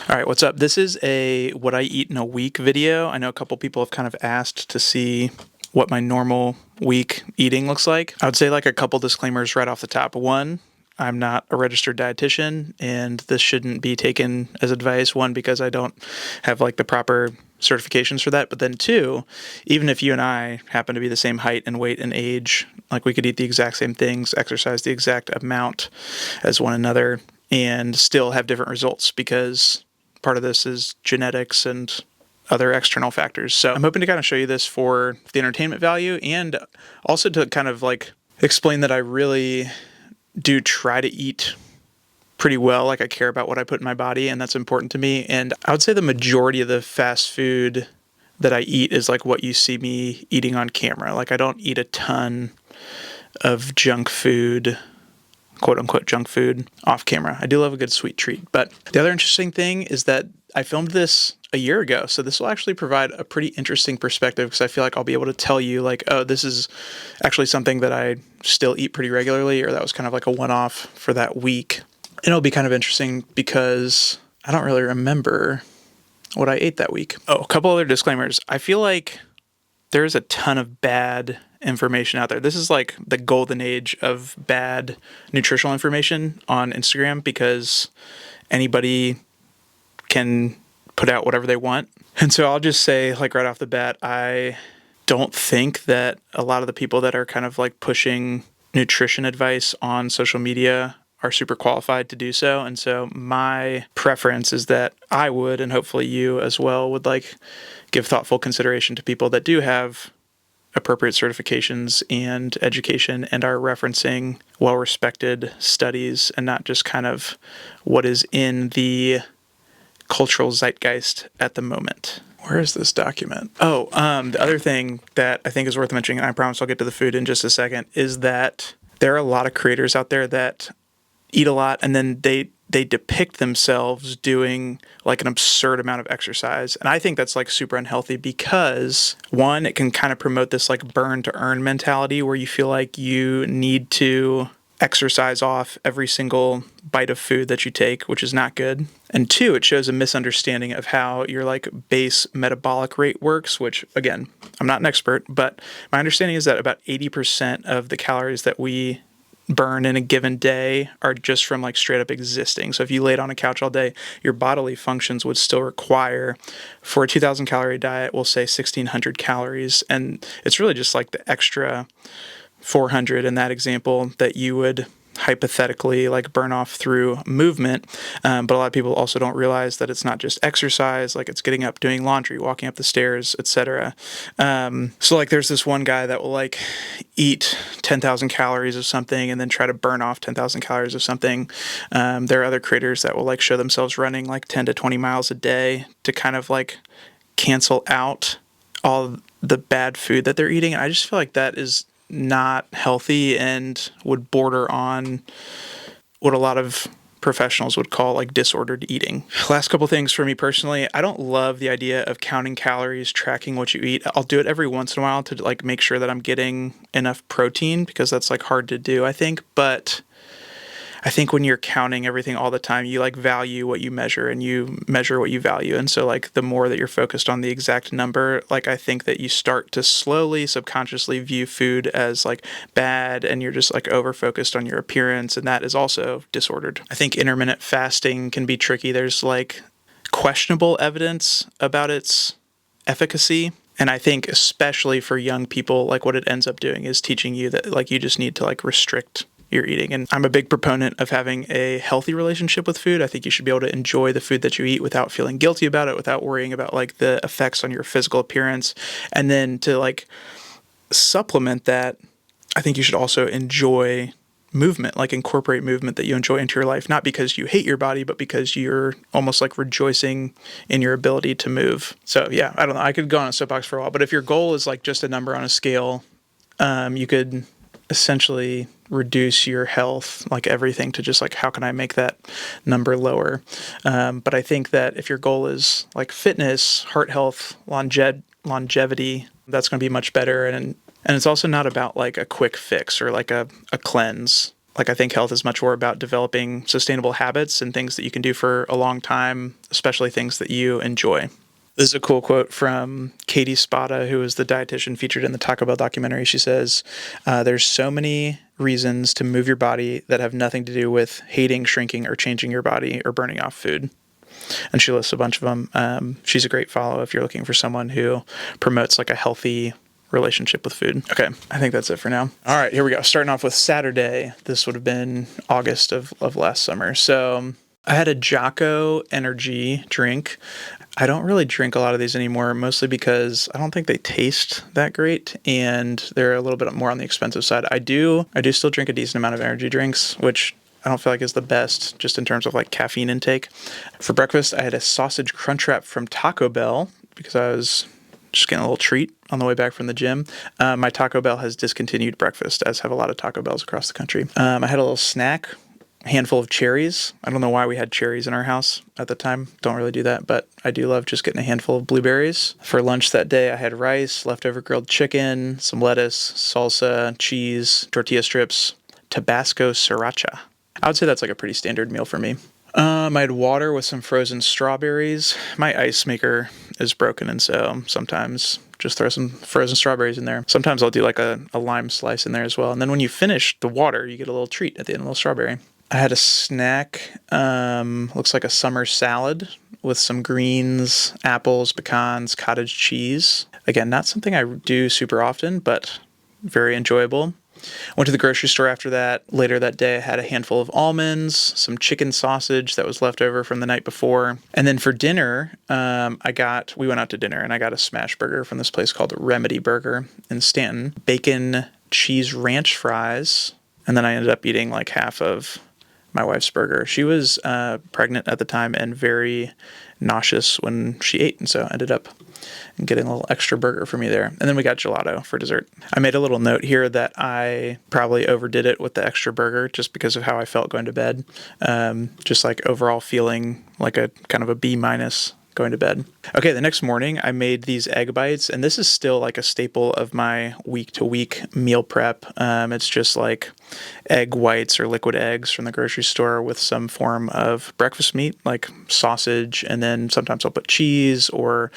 All right, what's up? This is a what I eat in a week video. I know a couple people have kind of asked to see what my normal week eating looks like. I would say like a couple disclaimers right off the top. One, I'm not a registered dietitian, and this shouldn't be taken as advice. One, because I don't have like the proper certifications for that. But then two, even if you and I happen to be the same height and weight and age, like we could eat the exact same things, exercise the exact amount as one another, and still have different results because part of this is genetics and other external factors. So I'm hoping to kind of show you this for the entertainment value and also to kind of like explain that I really do try to eat pretty well. Like I care about what I put in my body, and that's important to me. And I would say the majority of the fast food that I eat is like what you see me eating on camera. Like I don't eat a ton of junk food, quote unquote junk food, off camera. I do love a good sweet treat. But the other interesting thing is that I filmed this a year ago. So this will actually provide a pretty interesting perspective because I feel like I'll be able to tell you like, oh, this is actually something that I still eat pretty regularly, or that was kind of like a one-off for that week. And it'll be kind of interesting because I don't really remember what I ate that week. Oh, a couple other disclaimers. I feel like there's a ton of bad information out there. This is like the golden age of bad nutritional information on Instagram because anybody can put out whatever they want. And so I'll just say like right off the bat, I don't think that a lot of the people that are kind of like pushing nutrition advice on social media are super qualified to do so. And so my preference is that I would, and hopefully you as well, would like give thoughtful consideration to people that do have appropriate certifications and education and are referencing well-respected studies and not just kind of what is in the cultural zeitgeist at the moment. Where is this document? Oh, the other thing that I think is worth mentioning, and I promise I'll get to the food in just a second, is that there are a lot of creators out there that eat a lot and then they depict themselves doing like an absurd amount of exercise. And I think that's like super unhealthy because one, it can kind of promote this like burn to earn mentality where you feel like you need to exercise off every single bite of food that you take, which is not good. And two, it shows a misunderstanding of how your like base metabolic rate works, which again, I'm not an expert, but my understanding is that about 80% of the calories that we burn in a given day are just from like straight up existing. So if you laid on a couch all day, your bodily functions would still require, for a 2,000 calorie diet, we'll say 1,600 calories. And it's really just like the extra 400 in that example that you would hypothetically like burn off through movement. But a lot of people also don't realize that it's not just exercise, like it's getting up, doing laundry, walking up the stairs, etc. So like there's this one guy that will like eat 10,000 calories of something and then try to burn off 10,000 calories of something. There are other creators that will like show themselves running like 10 to 20 miles a day to kind of like cancel out all the bad food that they're eating. And I just feel like that is not healthy and would border on what a lot of professionals would call like disordered eating. Last couple things for me personally, I don't love the idea of counting calories, tracking what you eat. I'll do it every once in a while to like make sure that I'm getting enough protein because that's like hard to do, I think. But I think when you're counting everything all the time, you like value what you measure and you measure what you value. And so like the more that you're focused on the exact number, like I think that you start to slowly subconsciously view food as like bad and you're just like over focused on your appearance. And that is also disordered. I think intermittent fasting can be tricky. There's like questionable evidence about its efficacy. And I think especially for young people, like what it ends up doing is teaching you that like you just need to like restrict your eating. And I'm a big proponent of having a healthy relationship with food. I think you should be able to enjoy the food that you eat without feeling guilty about it, without worrying about like the effects on your physical appearance. And then to like supplement that, I think you should also enjoy movement, like incorporate movement that you enjoy into your life, not because you hate your body, but because you're almost like rejoicing in your ability to move. So yeah, I don't know. I could go on a soapbox for a while, but if your goal is like just a number on a scale, you could essentially reduce your health, like everything, to just like, how can I make that number lower? But I think that if your goal is like fitness, heart health, longevity, that's going to be much better. And it's also not about like a quick fix or like a cleanse. Like, I think health is much more about developing sustainable habits and things that you can do for a long time, especially things that you enjoy. This is a cool quote from Katie Spada, who is the dietitian featured in the Taco Bell documentary. She says, there's so many reasons to move your body that have nothing to do with hating, shrinking, or changing your body or burning off food. And she lists a bunch of them. She's a great follow if you're looking for someone who promotes like a healthy relationship with food. Okay, I think that's it for now. All right, here we go. Starting off with Saturday. This would have been August of last summer. So I had a Jocko energy drink. I don't really drink a lot of these anymore, mostly because I don't think they taste that great and they're a little bit more on the expensive side. I do still drink a decent amount of energy drinks, which I don't feel like is the best just in terms of like caffeine intake. For breakfast, I had a sausage crunch wrap from Taco Bell because I was just getting a little treat on the way back from the gym. My Taco Bell has discontinued breakfast, as have a lot of Taco Bells across the country. I had a little snack, a handful of cherries. I don't know why we had cherries in our house at the time. Don't really do that, but I do love just getting a handful of blueberries. For lunch that day, I had rice, leftover grilled chicken, some lettuce, salsa, cheese, tortilla strips, Tabasco sriracha. I would say that's like a pretty standard meal for me. I had water with some frozen strawberries. My ice maker is broken, and so sometimes just throw some frozen strawberries in there. Sometimes I'll do like a lime slice in there as well. And then when you finish the water, you get a little treat at the end, a little strawberry. I had a snack, looks like a summer salad with some greens, apples, pecans, cottage cheese. Again, not something I do super often, but very enjoyable. Went to the grocery store after that. Later that day, I had a handful of almonds, some chicken sausage that was left over from the night before. And then for dinner, we went out to dinner and I got a smash burger from this place called Remedy Burger in Stanton. Bacon, cheese ranch fries. And then I ended up eating like half of my wife's burger. She was pregnant at the time and very nauseous when she ate. And so I ended up getting a little extra burger for me there. And then we got gelato for dessert. I made a little note here that I probably overdid it with the extra burger just because of how I felt going to bed. Just like overall feeling like a kind of a B- going to bed. Okay, the next morning I made these egg bites, and this is still like a staple of my week-to-week meal prep. It's just like egg whites or liquid eggs from the grocery store with some form of breakfast meat, like sausage, and then sometimes I'll put cheese or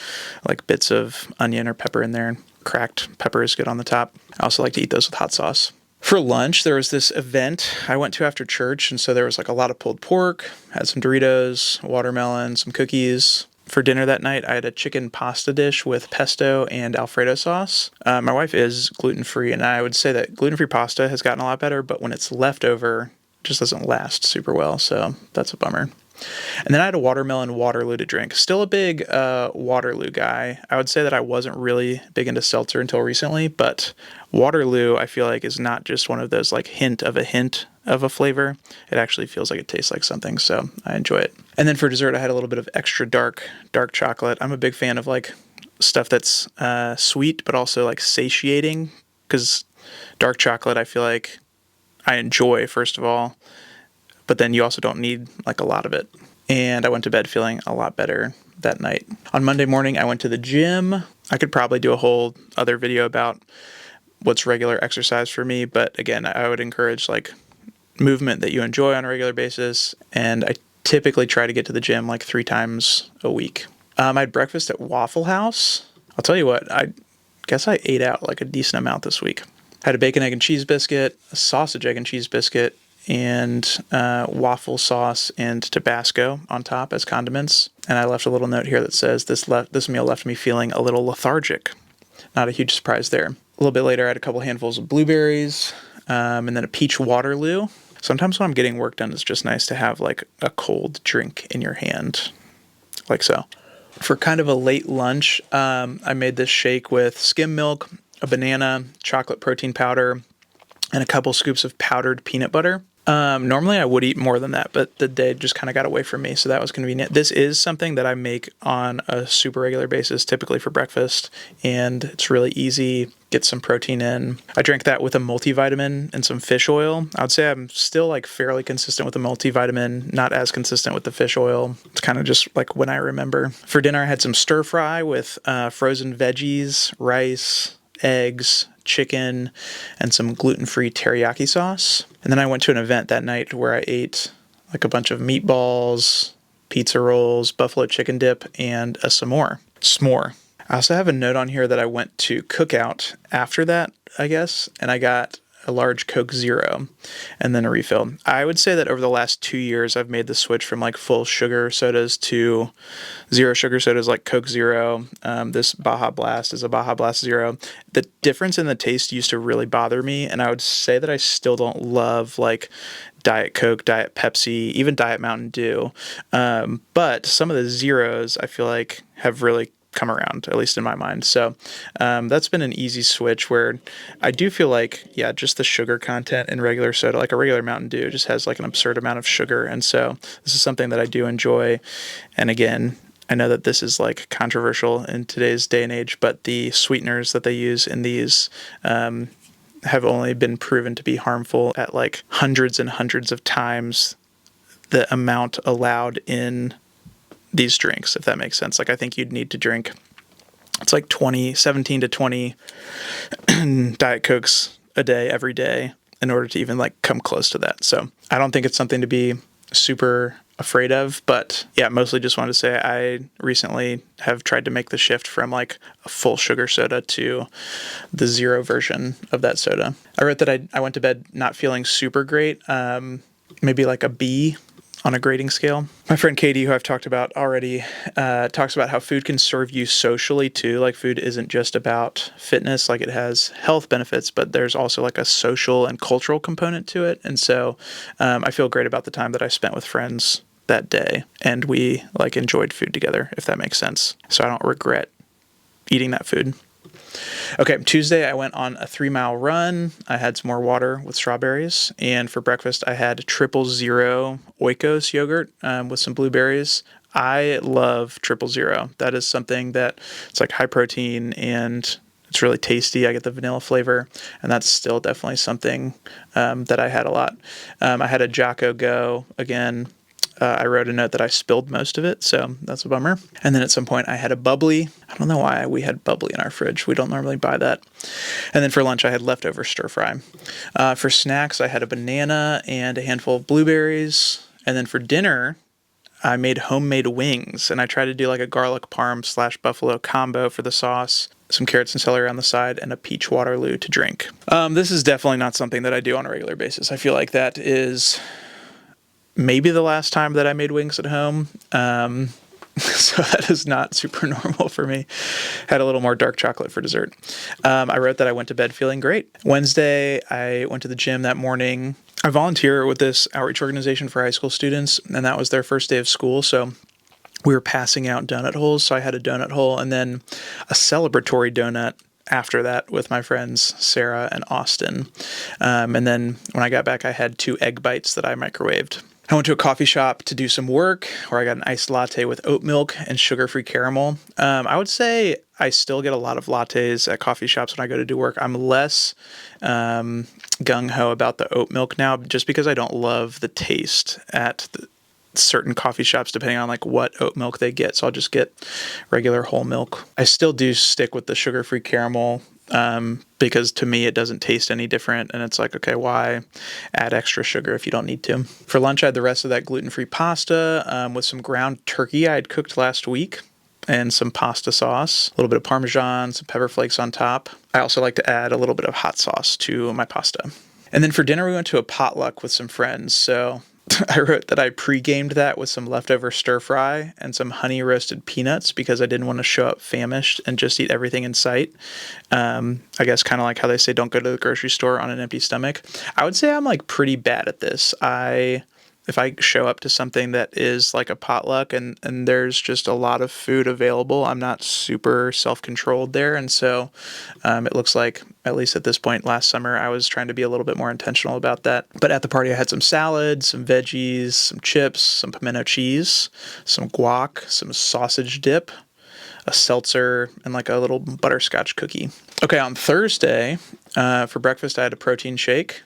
like bits of onion or pepper in there, and cracked pepper is good on the top. I also like to eat those with hot sauce. For lunch, there was this event I went to after church, and so there was like a lot of pulled pork, had some Doritos, watermelon, some cookies. For dinner that night, I had a chicken pasta dish with pesto and Alfredo sauce. My wife is gluten-free, and I would say that gluten-free pasta has gotten a lot better, but when it's leftover, it just doesn't last super well, so that's a bummer. And then I had a watermelon Waterloo to drink. Still a big Waterloo guy. I would say that I wasn't really big into seltzer until recently, but Waterloo I feel like is not just one of those like hint of a flavor. It actually feels like it tastes like something, so I enjoy it. And then for dessert, I had a little bit of extra dark chocolate. I'm a big fan of like stuff that's sweet, but also like satiating, because dark chocolate I feel like I enjoy, first of all, but then you also don't need like a lot of it. And I went to bed feeling a lot better that night. On Monday morning, I went to the gym. I could probably do a whole other video about what's regular exercise for me, but again, I would encourage like movement that you enjoy on a regular basis, and I typically try to get to the gym like 3 times a week. I had breakfast at Waffle House. I'll tell you what, I guess I ate out like a decent amount this week. I had a bacon, egg, and cheese biscuit, a sausage, egg, and cheese biscuit, and waffle sauce and Tabasco on top as condiments. And I left a little note here that says this meal left me feeling a little lethargic. Not a huge surprise there. A little bit later, I had a couple handfuls of blueberries, and then a peach Waterloo. Sometimes when I'm getting work done, it's just nice to have like a cold drink in your hand, like so. For kind of a late lunch, I made this shake with skim milk, a banana, chocolate protein powder, and a couple scoops of powdered peanut butter. Normally I would eat more than that, but the day just kind of got away from me, so that was convenient. This is something that I make on a super regular basis, typically for breakfast, and it's really easy. Get some protein in. I drank that with a multivitamin and some fish oil. I would say I'm still like fairly consistent with the multivitamin, not as consistent with the fish oil. It's kind of just like when I remember. For dinner, I had some stir fry with frozen veggies, rice, eggs, chicken, and some gluten-free teriyaki sauce. And then I went to an event that night where I ate like a bunch of meatballs, pizza rolls, buffalo chicken dip, and a s'more. I also have a note on here that I went to Cookout after that, I guess, and I got a large Coke Zero and then a refill. I would say that over the last 2 years, I've made the switch from like full sugar sodas to zero sugar sodas like Coke Zero. This Baja Blast is a Baja Blast Zero. The difference in the taste used to really bother me, and I would say that I still don't love like Diet Coke, Diet Pepsi, even Diet Mountain Dew. But some of the zeros I feel like have really come around, at least in my mind. So that's been an easy switch where I do feel like, yeah, just the sugar content in regular soda, like a regular Mountain Dew, just has like an absurd amount of sugar. And so this is something that I do enjoy. And again, I know that this is like controversial in today's day and age, but the sweeteners that they use in these have only been proven to be harmful at like hundreds and hundreds of times the amount allowed in these drinks, if that makes sense. Like I think you'd need to drink, it's like 17 to 20 Diet Cokes a day, every day, in order to even like come close to that. So I don't think it's something to be super afraid of, but yeah, mostly just wanted to say I recently have tried to make the shift from like a full sugar soda to the zero version of that soda. I wrote that I went to bed not feeling super great, maybe like a B on a grading scale. My friend Katie, who I've talked about already, talks about how food can serve you socially too. Like food isn't just about fitness, like it has health benefits, but there's also like a social and cultural component to it. And so I feel great about the time that I spent with friends that day, and we like enjoyed food together, if that makes sense. So I don't regret eating that food. Okay, Tuesday I went on a 3-mile run. I had some more water with strawberries, and for breakfast I had 000 Oikos yogurt with some blueberries. I love 000. That is something that it's like high protein and it's really tasty. I get the vanilla flavor, and that's still definitely something that I had a lot. I had a Jocko Go again. I wrote a note that I spilled most of it, so that's a bummer. And then at some point I had a bubbly. I don't know why we had bubbly in our fridge. We don't normally buy that. And then for lunch I had leftover stir fry. For snacks I had a banana and a handful of blueberries. And then for dinner I made homemade wings, and I tried to do like a garlic parm / buffalo combo for the sauce, some carrots and celery on the side, and a peach Waterloo to drink. This is definitely not something that I do on a regular basis. I feel like that is maybe the last time that I made wings at home. So that is not super normal for me. Had a little more dark chocolate for dessert. I wrote that I went to bed feeling great. Wednesday, I went to the gym that morning. I volunteer with this outreach organization for high school students, and that was their first day of school. So we were passing out donut holes. So I had a donut hole and then a celebratory donut after that with my friends Sarah and Austin. And then when I got back, I had 2 egg bites that I microwaved. I went to a coffee shop to do some work where I got an iced latte with oat milk and sugar-free caramel. I would say I still get a lot of lattes at coffee shops when I go to do work. I'm less gung-ho about the oat milk now just because I don't love the taste at certain coffee shops depending on like what oat milk they get. So I'll just get regular whole milk. I still do stick with the sugar-free caramel because to me it doesn't taste any different, and it's like, okay, why add extra sugar if you don't need to? For lunch I had the rest of that gluten-free pasta with some ground turkey I had cooked last week and some pasta sauce, a little bit of Parmesan, some pepper flakes on top. I also like to add a little bit of hot sauce to my pasta. And then for dinner we went to a potluck with some friends. So I wrote that I pre-gamed that with some leftover stir fry and some honey roasted peanuts because I didn't want to show up famished and just eat everything in sight. I guess kind of like how they say don't go to the grocery store on an empty stomach. I would say I'm like pretty bad at this. If I show up to something that is like a potluck and there's just a lot of food available, I'm not super self-controlled there. And so it looks like, at least at this point last summer, I was trying to be a little bit more intentional about that. But at the party, I had some salad, some veggies, some chips, some pimento cheese, some guac, some sausage dip, a seltzer, and like a little butterscotch cookie. Okay, on Thursday, for breakfast, I had a protein shake.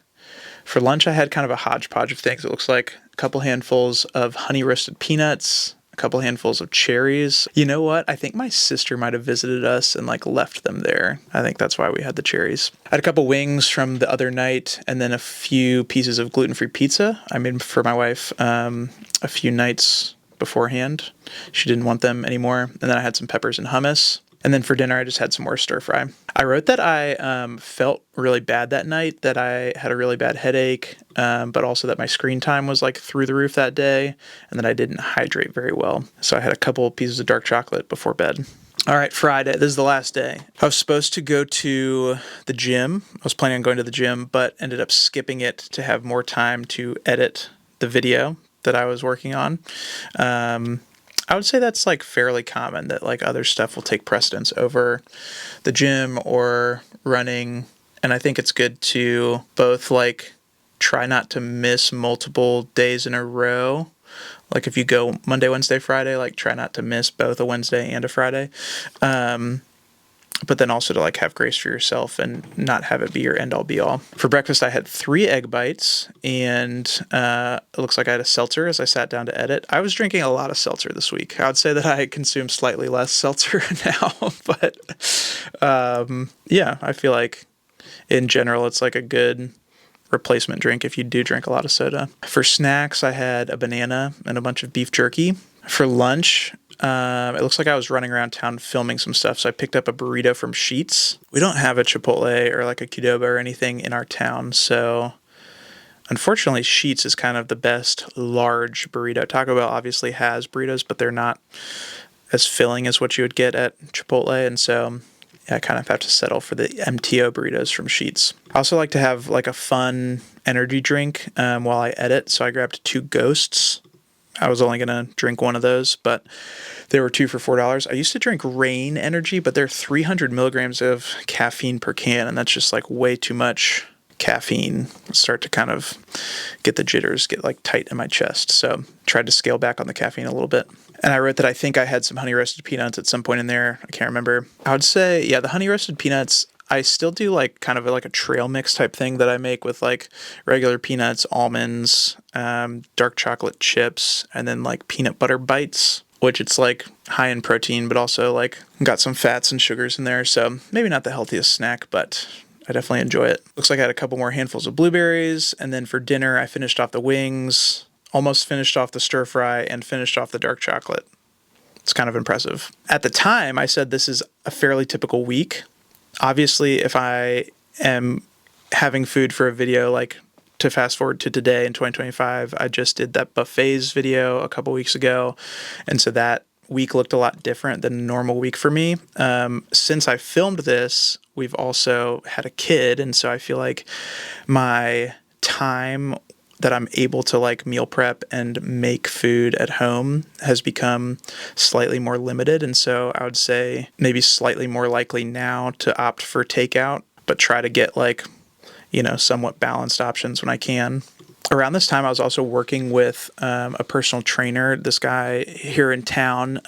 For lunch, I had kind of a hodgepodge of things. It looks like a couple handfuls of honey roasted peanuts, a couple handfuls of cherries. You know what? I think my sister might have visited us and like left them there. I think that's why we had the cherries. I had a couple wings from the other night and then a few pieces of gluten-free pizza I made for my wife a few nights beforehand. She didn't want them anymore. And then I had some peppers and hummus. And then for dinner, I just had some more stir fry. I wrote that I felt really bad that night, that I had a really bad headache, but also that my screen time was like through the roof that day, and that I didn't hydrate very well. So I had a couple pieces of dark chocolate before bed. All right, Friday. This is the last day. I was supposed to go to the gym. I was planning on going to the gym, but ended up skipping it to have more time to edit the video that I was working on. I would say that's like fairly common, that like other stuff will take precedence over the gym or running. And I think it's good to both like try not to miss multiple days in a row. Like if you go Monday, Wednesday, Friday, like try not to miss both a Wednesday and a Friday. But then also to like have grace for yourself and not have it be your end all be all. For breakfast, I had 3 egg bites and it looks like I had a seltzer as I sat down to edit. I was drinking a lot of seltzer this week. I would say that I consume slightly less seltzer now, but yeah, I feel like in general, it's like a good replacement drink if you do drink a lot of soda. For snacks, I had a banana and a bunch of beef jerky. For lunch, it looks like I was running around town filming some stuff, so I picked up a burrito from Sheetz. We don't have a Chipotle or like a Qdoba or anything in our town, so unfortunately Sheetz is kind of the best large burrito. Taco Bell obviously has burritos, but they're not as filling as what you would get at Chipotle, and so I kind of have to settle for the MTO burritos from Sheetz. I also like to have like a fun energy drink while I edit, so I grabbed 2 Ghosts. I was only going to drink one of those, but there were 2 for $4. I used to drink Reign Energy, but they're 300 milligrams of caffeine per can, and that's just like way too much caffeine. Start to kind of get the jitters, get like tight in my chest. So tried to scale back on the caffeine a little bit. And I wrote that I think I had some honey roasted peanuts at some point in there. I can't remember. I would say, yeah, the honey roasted peanuts, I still do like kind of like a trail mix type thing that I make with like regular peanuts, almonds, dark chocolate chips, and then like peanut butter bites, which it's like high in protein, but also like got some fats and sugars in there. So maybe not the healthiest snack, but I definitely enjoy it. Looks like I had a couple more handfuls of blueberries. And then for dinner, I finished off the wings, almost finished off the stir fry, and finished off the dark chocolate. It's kind of impressive. At the time, I said this is a fairly typical week. Obviously, if I am having food for a video, like to fast forward to today in 2025, I just did that buffets video a couple weeks ago. And so that week looked a lot different than a normal week for me. Since I filmed this, we've also had a kid. And so I feel like my time that I'm able to like meal prep and make food at home has become slightly more limited. And so I would say maybe slightly more likely now to opt for takeout, but try to get like, you know, somewhat balanced options when I can. Around this time, I was also working with a personal trainer, this guy here in town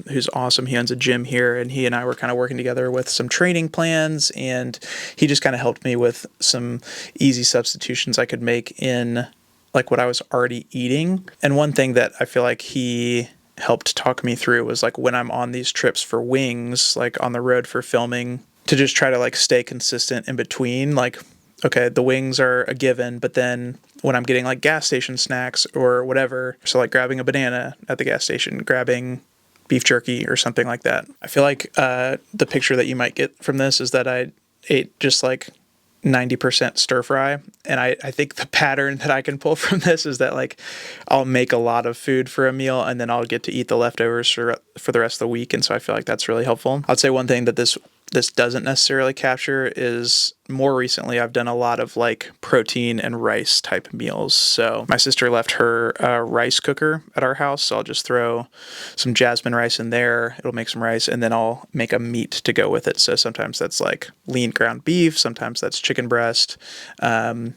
who's awesome. He owns a gym here, and he and I were kind of working together with some training plans, and he just kind of helped me with some easy substitutions I could make in like what I was already eating. And one thing that I feel like he helped talk me through was like when I'm on these trips for wings, like on the road for filming, to just try to like stay consistent in between. Like, okay, the wings are a given, but then when I'm getting like gas station snacks or whatever, so like grabbing a banana at the gas station, grabbing beef jerky or something like that. I feel like the picture that you might get from this is that I ate just like 90% stir fry. And I think the pattern that I can pull from this is that like I'll make a lot of food for a meal and then I'll get to eat the leftovers for the rest of the week. And so I feel like that's really helpful. I'd say one thing that this doesn't necessarily capture is more recently I've done a lot of like protein and rice type meals. So my sister left her rice cooker at our house, so I'll just throw some jasmine rice in there. It'll make some rice, and then I'll make a meat to go with it. So sometimes that's like lean ground beef, sometimes that's chicken breast, and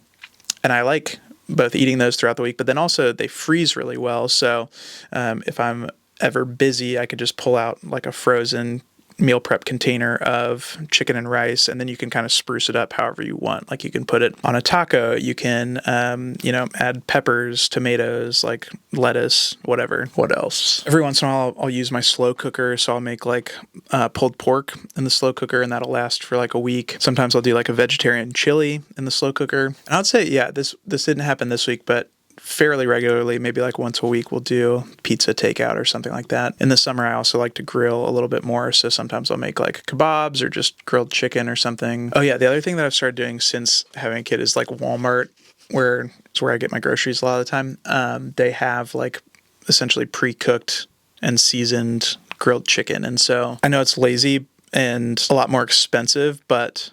I like both eating those throughout the week, but then also they freeze really well. So if I'm ever busy, I could just pull out like a frozen meal prep container of chicken and rice, and then you can kind of spruce it up however you want. Like you can put it on a taco, you can, add peppers, tomatoes, like lettuce, whatever. What else? Every once in a while, I'll use my slow cooker. So I'll make like pulled pork in the slow cooker, and that'll last for like a week. Sometimes I'll do like a vegetarian chili in the slow cooker. And I'd say, yeah, this didn't happen this week, but fairly regularly, maybe like once a week, we'll do pizza takeout or something like that. In the summer, I also like to grill a little bit more. So sometimes I'll make like kebabs or just grilled chicken or something. Oh yeah, the other thing that I've started doing since having a kid is like Walmart, where it's where I get my groceries a lot of the time. They have like essentially pre-cooked and seasoned grilled chicken. And so I know it's lazy and a lot more expensive, but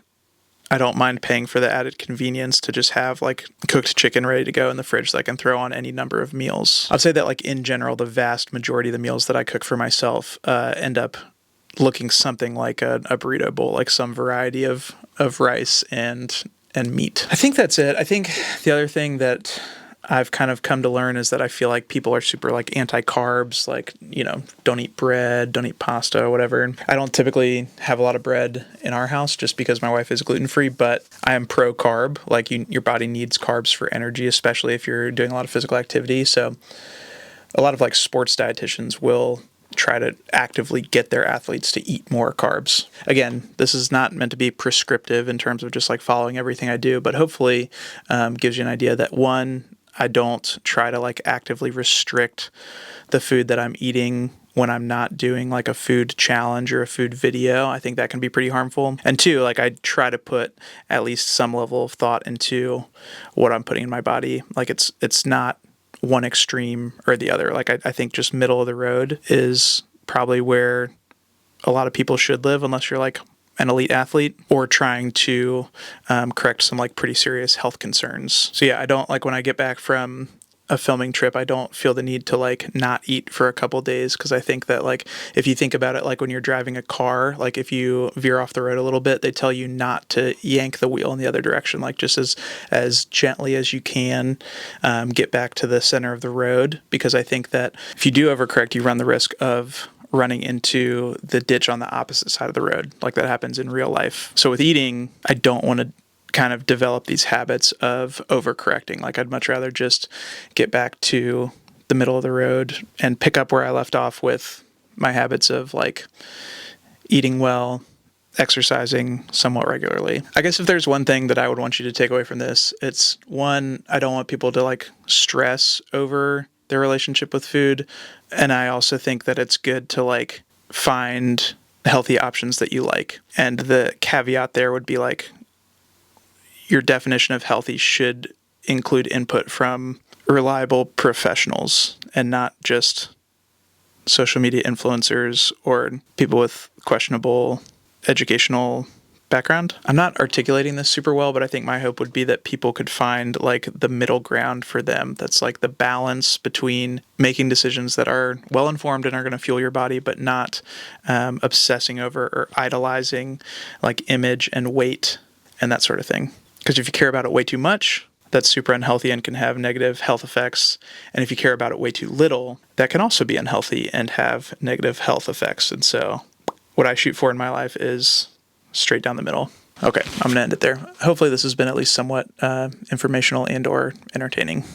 I don't mind paying for the added convenience to just have like cooked chicken ready to go in the fridge that I can throw on any number of meals. I'd say that like in general, the vast majority of the meals that I cook for myself end up looking something like a burrito bowl, like some variety of rice and meat. I think that's it. I think the other thing that I've kind of come to learn is that I feel like people are super like anti-carbs, like, don't eat bread, don't eat pasta or whatever. I don't typically have a lot of bread in our house just because my wife is gluten-free, but I am pro-carb. Like your body needs carbs for energy, especially if you're doing a lot of physical activity. So a lot of like sports dietitians will try to actively get their athletes to eat more carbs. Again, this is not meant to be prescriptive in terms of just like following everything I do, but hopefully gives you an idea that one, I don't try to like actively restrict the food that I'm eating when I'm not doing like a food challenge or a food video. I think that can be pretty harmful. And two, like I try to put at least some level of thought into what I'm putting in my body. Like it's not one extreme or the other. Like I think just middle of the road is probably where a lot of people should live, unless you're like an elite athlete or trying to correct some like pretty serious health concerns. So yeah, I don't like when I get back from a filming trip, I don't feel the need to like not eat for a couple days, because I think that like if you think about it, like when you're driving a car, like if you veer off the road a little bit, they tell you not to yank the wheel in the other direction, like just as gently as you can get back to the center of the road, because I think that if you do overcorrect, you run the risk of running into the ditch on the opposite side of the road, like that happens in real life. So with eating, I don't want to kind of develop these habits of overcorrecting. Like I'd much rather just get back to the middle of the road and pick up where I left off with my habits of like eating well, exercising somewhat regularly. I guess if there's one thing that I would want you to take away from this, it's one, I don't want people to like stress over their relationship with food. And I also think that it's good to like find healthy options that you like. And the caveat there would be like, your definition of healthy should include input from reliable professionals and not just social media influencers or people with questionable educational background. I'm not articulating this super well, but I think my hope would be that people could find like the middle ground for them. That's like the balance between making decisions that are well-informed and are going to fuel your body, but not obsessing over or idolizing like image and weight and that sort of thing. Because if you care about it way too much, that's super unhealthy and can have negative health effects. And if you care about it way too little, that can also be unhealthy and have negative health effects. And so what I shoot for in my life is straight down the middle. Okay, I'm going to end it there. Hopefully this has been at least somewhat informational and or entertaining.